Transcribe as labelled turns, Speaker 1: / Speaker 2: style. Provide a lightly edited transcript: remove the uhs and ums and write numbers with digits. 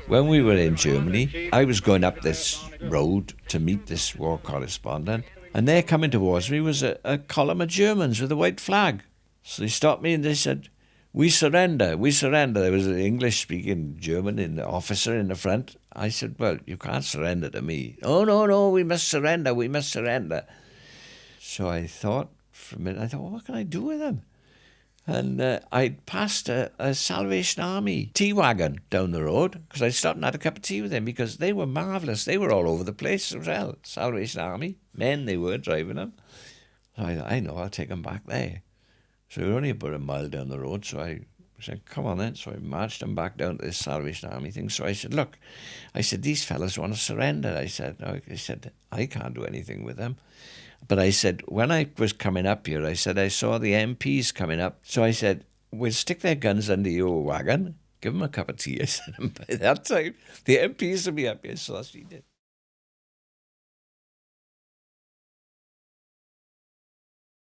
Speaker 1: when we were in Germany, I was going up this road to meet this war correspondent, and there coming towards me was a column of Germans with a white flag. So they stopped me and they said, "We surrender, we surrender." There was an English-speaking German officer in the front. I said, "Well, you can't surrender to me." "Oh, no, we must surrender, we must surrender." So I thought for a minute, well, what can I do with them? And I passed a Salvation Army tea wagon down the road because I stopped and had a cup of tea with them because they were marvellous. They were all over the place as well. Salvation Army, men they were driving them. So I know, I'll take them back there. So we were only about a mile down the road, so I said, "Come on then." So I marched them back down to this Salvation Army thing. So I said, "Look," I said, "these fellas want to surrender." I said, "I can't do anything with them." But I said, when I was coming up here, I said, I saw the MPs coming up. So I said, "We'll stick their guns under your wagon, give them a cup of tea." I said, and by that time, the MPs will be up here. So that's what he did.